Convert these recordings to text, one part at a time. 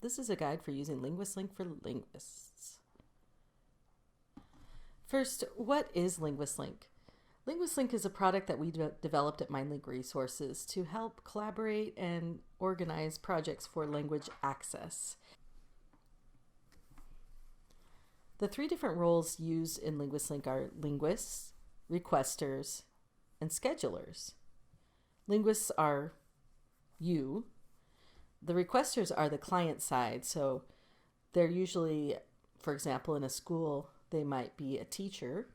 This is a guide for using LinguistLink for linguists. First, what is LinguistLink? LinguistLink is a product that we developed at MindLink Resources to help collaborate and organize projects for language access. The three different roles used in LinguistLink are linguists, requesters, and schedulers. Linguists are you. The requesters are the client side, so they're usually, for example, in a school, they might be a teacher.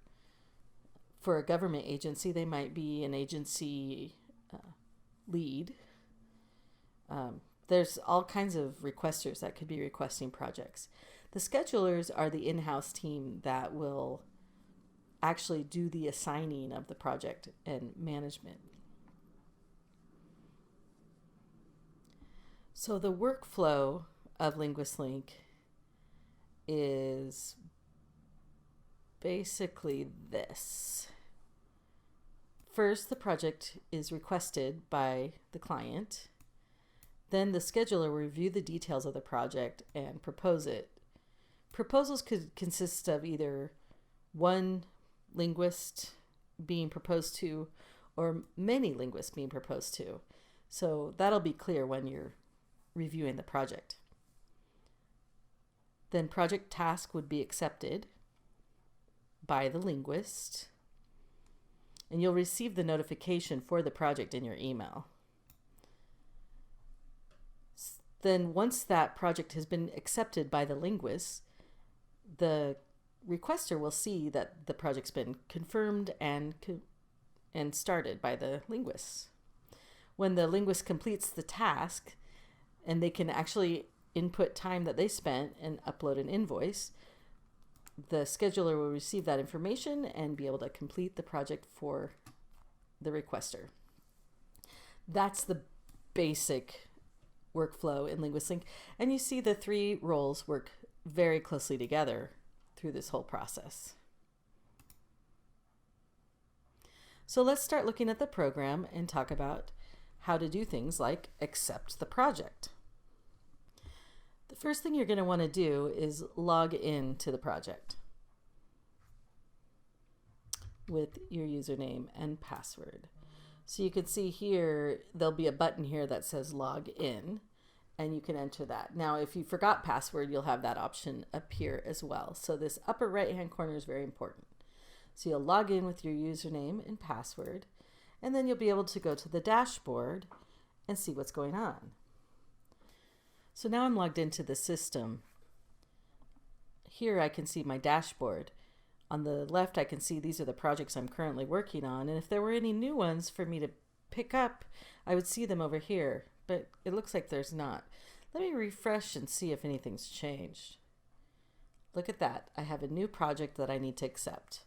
For a government agency, they might be an agency lead. There's all kinds of requesters that could be requesting projects. The schedulers are the in-house team that will actually do the assigning of the project and management. So the workflow of LinguistLink is basically this. First, the project is requested by the client. Then the scheduler will review the details of the project and propose it. Proposals could consist of either one linguist being proposed to or many linguists being proposed to. So that'll be clear when you're reviewing the project. Then project task would be accepted by the linguist, and you'll receive the notification for the project in your email. Then once that project has been accepted by the linguist, the requester will see that the project's been confirmed and started by the linguist. When the linguist completes the task, and they can actually input time that they spent and upload an invoice, the scheduler will receive that information and be able to complete the project for the requester. That's the basic workflow in LinguistLink, and you see the three roles work very closely together through this whole process. So let's start looking at the program and talk about how to do things like accept the project. The first thing you're going to want to do is log in to the project with your username and password. So you can see here, there'll be a button here that says log in, and you can enter that. Now, if you forgot password, you'll have that option appear as well. So this upper right-hand corner is very important. So you'll log in with your username and password, and then you'll be able to go to the dashboard and see what's going on. So now I'm logged into the system. Here I can see my dashboard. On the left, I can see these are the projects I'm currently working on, and if there were any new ones for me to pick up, I would see them over here, but it looks like there's not. Let me refresh and see if anything's changed. Look at that. I have a new project that I need to accept.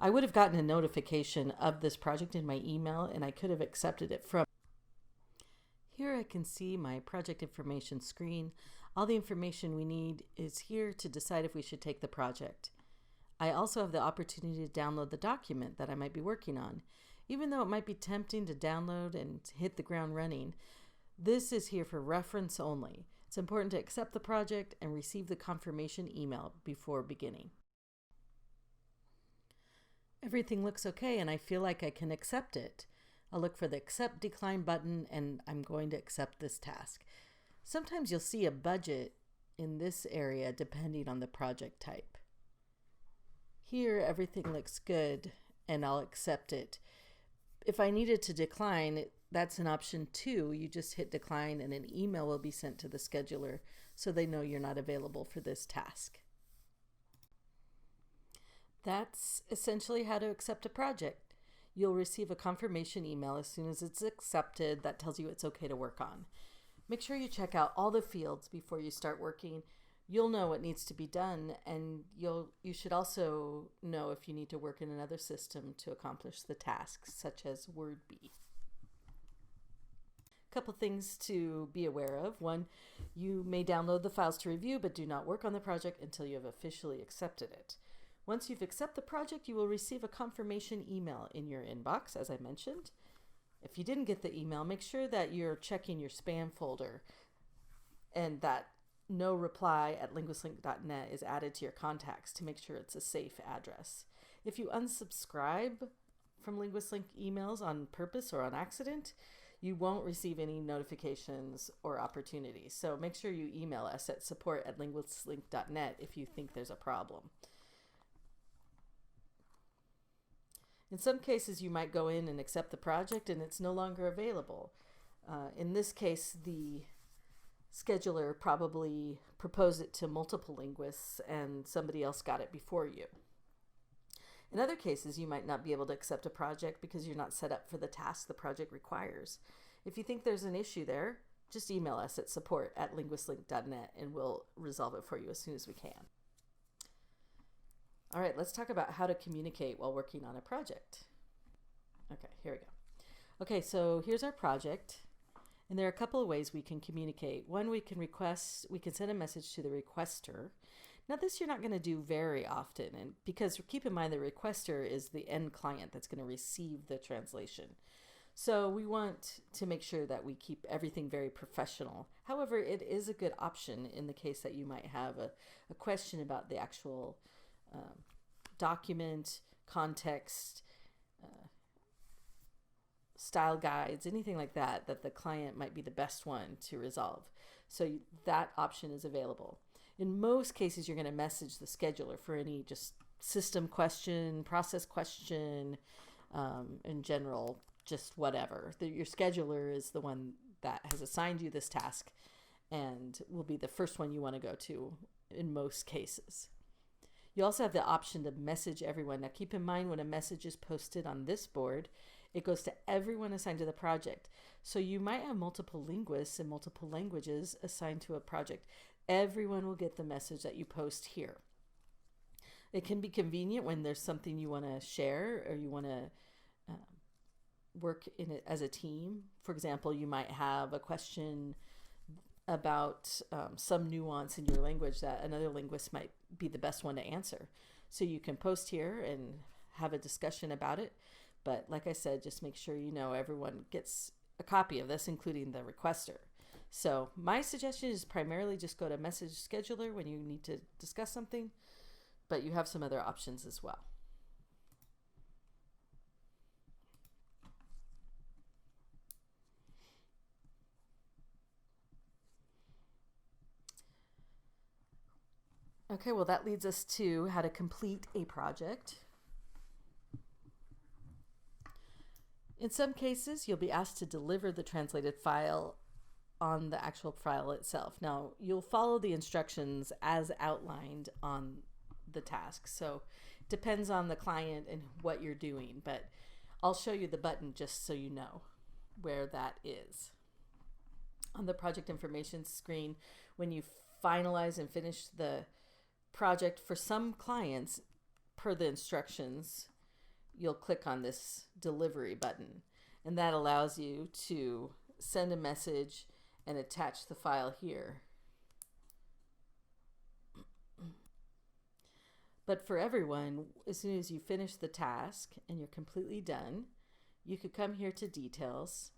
I would have gotten a notification of this project in my email, and I could have accepted it from. Here I can see my project information screen. All the information we need is here to decide if we should take the project. I also have the opportunity to download the document that I might be working on. Even though it might be tempting to download and hit the ground running, this is here for reference only. It's important to accept the project and receive the confirmation email before beginning. Everything looks okay and I feel like I can accept it. I'll look for the accept decline button and I'm going to accept this task. Sometimes you'll see a budget in this area depending on the project type. Here everything looks good and I'll accept it. If I needed to decline, that's an option too. You just hit decline and an email will be sent to the scheduler so they know you're not available for this task. That's essentially how to accept a project. You'll receive a confirmation email as soon as it's accepted that tells you it's okay to work on. Make sure you check out all the fields before you start working. You'll know what needs to be done, and you should also know if you need to work in another system to accomplish the tasks, such as WordBee. A couple things to be aware of. One, you may download the files to review, but do not work on the project until you have officially accepted it. Once you've accepted the project, you will receive a confirmation email in your inbox, as I mentioned. If you didn't get the email, make sure that you're checking your spam folder and that no reply at LinguistLink.net is added to your contacts to make sure it's a safe address. If you unsubscribe from LinguistLink emails on purpose or on accident, you won't receive any notifications or opportunities. So make sure you email us at support@LinguistLink.net if you think there's a problem. In some cases, you might go in and accept the project and it's no longer available. In this case, the scheduler probably proposed it to multiple linguists and somebody else got it before you. In other cases, you might not be able to accept a project because you're not set up for the task the project requires. If you think there's an issue there, just email us at support@LinguistLink.net and we'll resolve it for you as soon as we can. All right, let's talk about how to communicate while working on a project. Okay, here we go. Okay, so here's our project. And there are a couple of ways we can communicate. One, we can send a message to the requester. Now this you're not going to do very often, and because keep in mind the requester is the end client that's going to receive the translation. So we want to make sure that we keep everything very professional. However, it is a good option in the case that you might have a question about the actual document, context, style guides, anything like that, that the client might be the best one to resolve. So that option is available. In most cases, you're going to message the scheduler for any just system question, process question, in general, just whatever. Your scheduler is the one that has assigned you this task and will be the first one you want to go to in most cases. You also have the option to message everyone. Now keep in mind when a message is posted on this board, it goes to everyone assigned to the project. So you might have multiple linguists in multiple languages assigned to a project. Everyone will get the message that you post here. It can be convenient when there's something you want to share or you want to work in it as a team. For example, you might have a question about some nuance in your language that another linguist might be the best one to answer. So you can post here and have a discussion about it. But like I said, just make sure you know everyone gets a copy of this, including the requester. So my suggestion is primarily just go to message scheduler when you need to discuss something, but you have some other options as well. Okay, well that leads us to how to complete a project. In some cases, you'll be asked to deliver the translated file on the actual file itself. Now, you'll follow the instructions as outlined on the task. So it depends on the client and what you're doing, but I'll show you the button just so you know where that is. On the project information screen, when you finalize and finish the project, for some clients, per the instructions, you'll click on this delivery button, and that allows you to send a message and attach the file here. But for everyone, as soon as you finish the task and you're completely done, you could come here to details,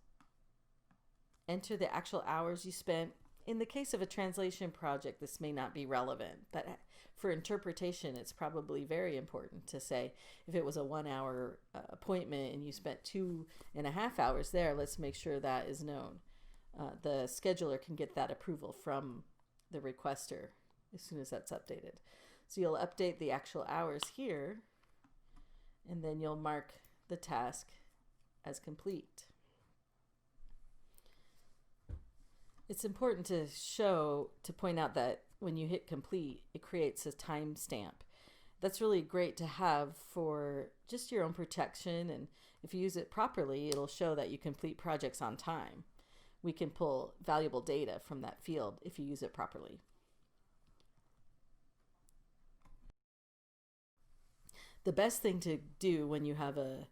enter the actual hours you spent. In the case of a translation project, this may not be relevant, but for interpretation, it's probably very important to say if it was a 1 hour appointment and you spent 2.5 hours there, let's make sure that is known. The scheduler can get that approval from the requester as soon as that's updated. So you'll update the actual hours here, and then you'll mark the task as complete. It's important to point out that when you hit complete, it creates a timestamp. That's really great to have for just your own protection, and if you use it properly, it'll show that you complete projects on time. We can pull valuable data from that field if you use it properly. The best thing to do when you have a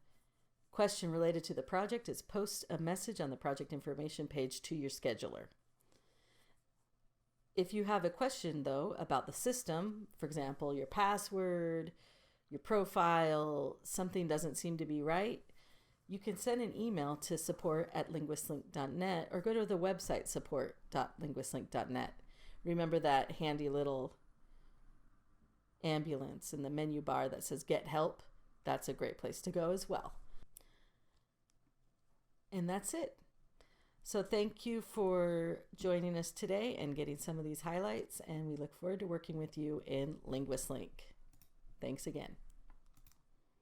question related to the project is post a message on the project information page to your scheduler. If you have a question, though, about the system, for example, your password, your profile, something doesn't seem to be right, you can send an email to support@linguistlink.net or go to the website support.linguistlink.net, remember that handy little ambulance in the menu bar that says Get Help. That's a great place to go as well. And that's it. So thank you for joining us today and getting some of these highlights, and we look forward to working with you in LinguistLink. Thanks again.